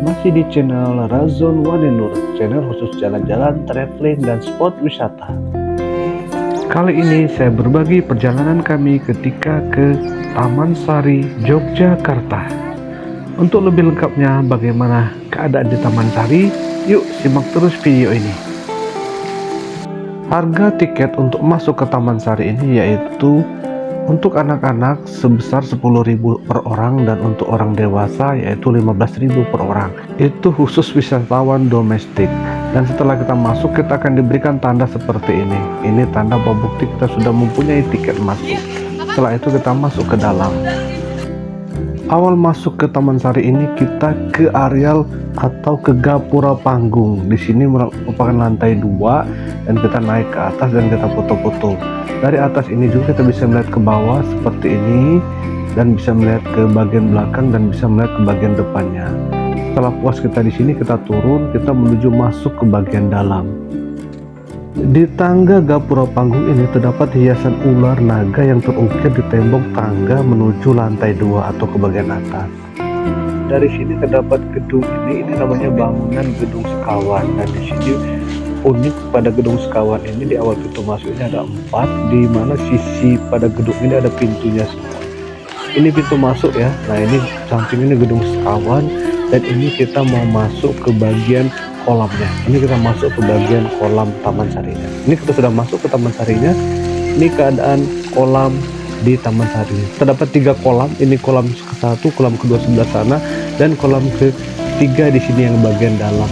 Masih di channel Razon Wadenur, channel khusus jalan-jalan, traveling, dan spot wisata. Kali ini saya berbagi perjalanan kami ketika ke Taman Sari, Yogyakarta. Untuk lebih lengkapnya bagaimana keadaan di Taman Sari, yuk simak terus video ini. Harga tiket untuk masuk ke Taman Sari ini yaitu untuk anak-anak sebesar 10.000 per orang dan untuk orang dewasa yaitu 15.000 per orang. Itu khusus wisatawan domestik. Dan setelah kita masuk kita akan diberikan tanda seperti ini. Ini tanda bahwa bukti kita sudah mempunyai tiket masuk. Setelah itu kita masuk ke dalam. Awal masuk ke Taman Sari ini kita ke areal atau ke gapura panggung. Di sini merupakan lantai 2 dan kita naik ke atas dan kita foto-foto. Dari atas ini juga kita bisa melihat ke bawah seperti ini dan bisa melihat ke bagian belakang dan bisa melihat ke bagian depannya. Setelah puas kita di sini kita turun, kita menuju masuk ke bagian dalam. Di tangga gapura panggung ini terdapat hiasan ular naga yang terukir di tembok tangga menuju lantai 2 atau ke bagian atas. Dari sini terdapat gedung ini namanya bangunan Gedung Sekawan, dan di sini unik pada Gedung Sekawan ini di awal pintu masuknya ada 4, di mana sisi pada gedung ini ada pintunya semua. Ini pintu masuk ya. Nah ini samping ini Gedung Sekawan dan ini kita mau masuk ke bagian kolamnya. Ini kita masuk ke bagian kolam Taman Sarinya. Ini kita sudah masuk ke Taman Sarinya. Ini keadaan kolam di Taman Sari. Terdapat 3 kolam. Ini kolam ke-1, kolam kedua sebelah sana, dan kolam ke-3 di sini yang bagian dalam.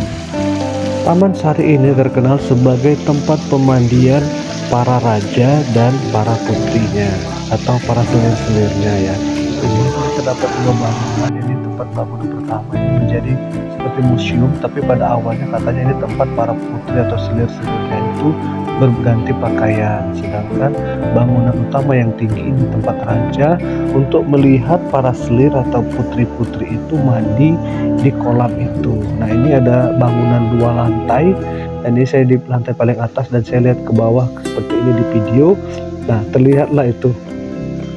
Taman Sari ini terkenal sebagai tempat pemandian para raja dan para putrinya atau para selir-selirnya ya. Ini terdapat 2 bangunan. Ini tempat bangunan pertama ini menjadi seperti museum, tapi pada awalnya katanya ini tempat para putri atau selir-selirnya itu berganti pakaian. Sedangkan bangunan utama yang tinggi ini tempat raja untuk melihat para selir atau putri-putri itu mandi di kolam itu. Nah ini ada bangunan 2 lantai dan ini saya di lantai paling atas dan saya lihat ke bawah seperti ini di video. Nah terlihatlah itu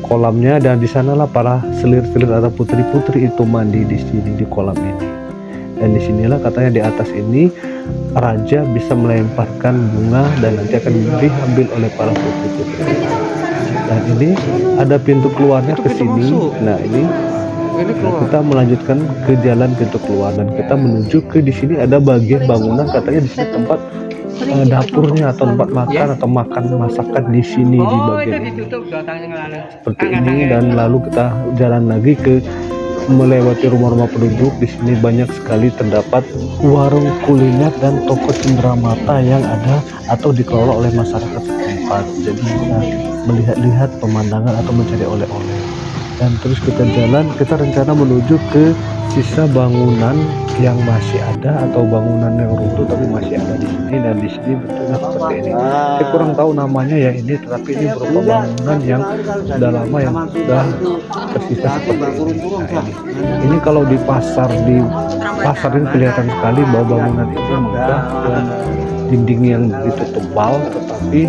kolamnya dan di sanalah para selir-selir atau putri-putri itu mandi di sini di kolam ini. Dan disinilah katanya di atas ini raja bisa melemparkan bunga dan nanti akan diambil oleh para putri-putri. Dan ini ada pintu keluarnya ke sini. Nah ini kita melanjutkan ke jalan pintu keluar dan kita menuju ke di sini ada bagian bangunan katanya di sini tempat dapurnya atau tempat makan atau makan masakan di sini di bagian ini. Seperti ini dan lalu kita jalan lagi ke melewati rumah-rumah penduduk. Di sini banyak sekali terdapat warung kuliner dan toko cenderamata yang ada atau dikelola oleh masyarakat setempat. Jadi kita melihat-lihat pemandangan atau mencari oleh-oleh. Dan terus kita jalan, kita rencana menuju ke sisa bangunan yang masih ada atau bangunan yang runtuh tapi masih ada di sini, dan di sini bentuknya seperti ini. Saya kurang tahu namanya ya ini, tetapi ini berupa bangunan yang sudah lama yang sudah tersisa seperti ini. Nah ini kalau di pasar ini kelihatan sekali bahwa bangunan itu megah dan dinding yang begitu tebal, tetapi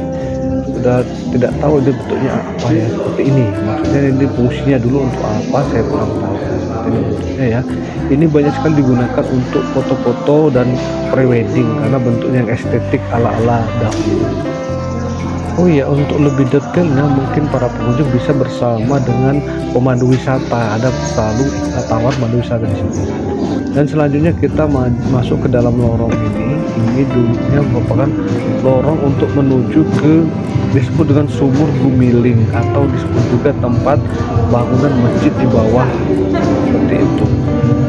sudah tidak tahu ini bentuknya apa ya seperti ini. Maksudnya ini fungsinya dulu untuk apa saya kurang tahu. Ini bentuknya ya. Ini banyak sekali digunakan untuk foto-foto dan prewedding karena bentuknya yang estetik ala-ala dahulu. Oh iya, untuk lebih detailnya mungkin para pengunjung bisa bersama dengan pemandu wisata. Ada selalu tawar pemandu wisata di sini. Dan selanjutnya kita masuk ke dalam lorong ini. Ini dulunya merupakan lorong untuk menuju ke disebut dengan sumur Gumiling atau disebut juga tempat bangunan masjid di bawah seperti itu.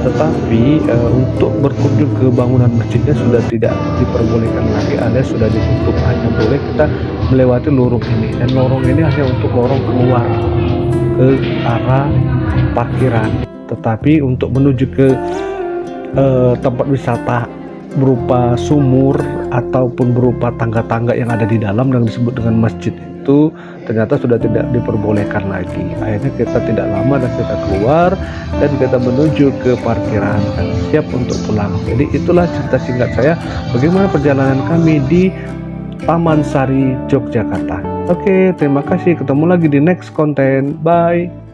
Tetapi untuk berkunjung ke bangunan masjidnya sudah tidak diperbolehkan lagi alias sudah ditutup, hanya boleh kita melewati lorong ini, dan lorong ini hanya untuk lorong keluar ke arah parkiran. Tetapi untuk menuju ke tempat wisata berupa sumur ataupun berupa tangga-tangga yang ada di dalam yang disebut dengan masjid itu ternyata sudah tidak diperbolehkan lagi. Akhirnya kita tidak lama dan kita keluar dan kita menuju ke parkiran dan siap untuk pulang. Jadi itulah cerita singkat saya bagaimana perjalanan kami di Taman Sari, Yogyakarta. Oke, terima kasih. Ketemu lagi di next konten. Bye.